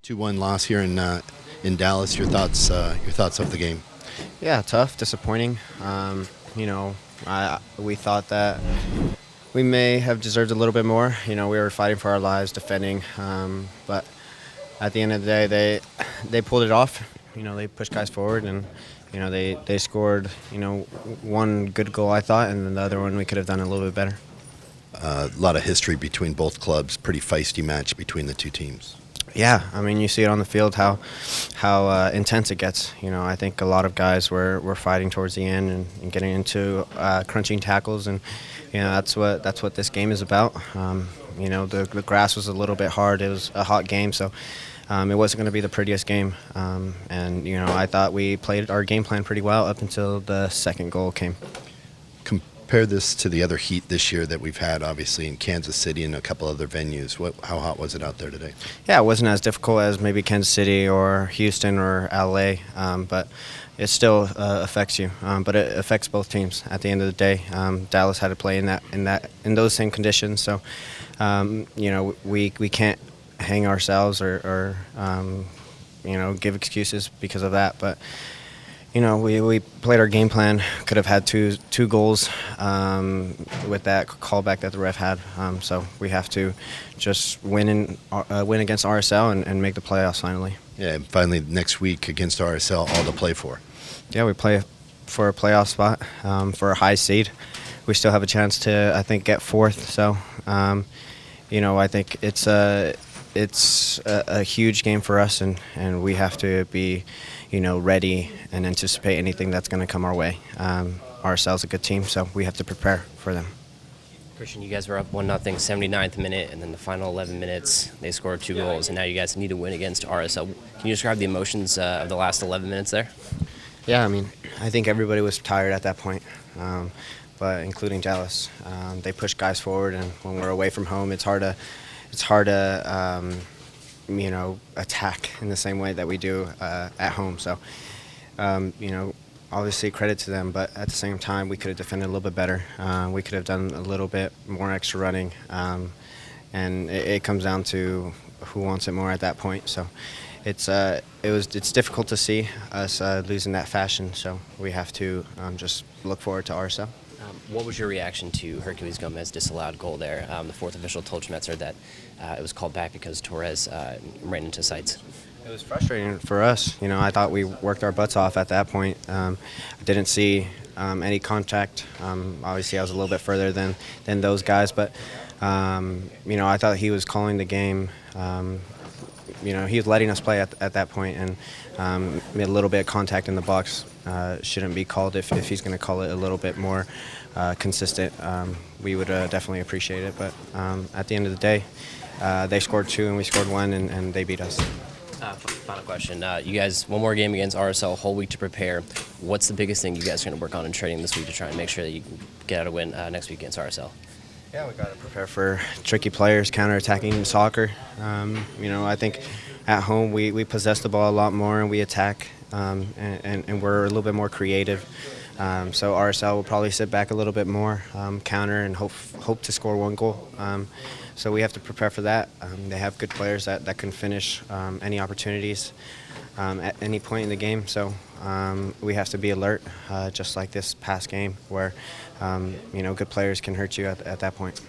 2-1 loss here in Dallas. Your thoughts of the game? Yeah, tough, disappointing. We thought that we may have deserved a little bit more. We were fighting for our lives, defending, but at the end of the day, they pulled it off. They pushed guys forward, and they scored. One good goal I thought, and then the other one we could have done a little bit better. A lot of history between both clubs. Pretty feisty match between the two teams. Yeah, I mean, you see it on the field how intense it gets. I think a lot of guys were fighting towards the end and getting into crunching tackles, and that's what this game is about. The grass was a little bit hard. It was a hot game, so it wasn't going to be the prettiest game. I thought we played our game plan pretty well up until the second goal came. Compare this to the other heat this year that we've had, obviously in Kansas City and a couple other venues. How hot was it out there today? Yeah, it wasn't as difficult as maybe Kansas City or Houston or LA, but it still affects you. But it affects both teams at the end of the day. Dallas had to play in those same conditions, so we can't hang ourselves or give excuses because of that, but. We played our game plan. Could have had two goals with that callback that the ref had. So we have to just win against RSL and make the playoffs finally. Yeah, and finally next week against RSL, all to play for. Yeah, we play for a playoff spot, for a high seed. We still have a chance to, I think, get fourth. So, I think it's a huge game for us, and we have to be, ready and anticipate anything that's going to come our way. RSL's a good team, so we have to prepare for them. Cristian, you guys were up 1-0, 79th minute, and then the final 11 minutes, they scored 2 goals, and now you guys need to win against RSL. Can you describe the emotions of the last 11 minutes there? Yeah, I mean, I think everybody was tired at that point, but including Dallas. They pushed guys forward, and when we're away from home, it's hard to attack in the same way that we do at home. So, obviously credit to them, but at the same time, we could have defended a little bit better. We could have done a little bit more extra running, and it comes down to who wants it more at that point. So, it's difficult to see us losing that fashion. So we have to just look forward to RSL. What was your reaction to Herculez Gomez's disallowed goal there? The fourth official told Schmetzer that it was called back because Torres ran into sights. It was frustrating for us. I thought we worked our butts off at that point. I didn't see any contact. Obviously, I was a little bit further than those guys, but I thought he was calling the game. He was letting us play at that point, and a little bit of contact in the box shouldn't be called. If he's going to call it a little bit more consistent, we would definitely appreciate it. But at the end of the day, they scored 2 and we scored 1, and they beat us. Final question. You guys, one more game against RSL, whole week to prepare. What's the biggest thing you guys are going to work on in training this week to try and make sure that you can get out a win next week against RSL? Yeah, we got to prepare for tricky players, counterattacking soccer. I think at home we possess the ball a lot more and we attack, and we're a little bit more creative. So RSL will probably sit back a little bit more, counter, and hope to score 1 goal. So we have to prepare for that. They have good players that can finish any opportunities at any point in the game. So we have to be alert, just like this past game where good players can hurt you at that point.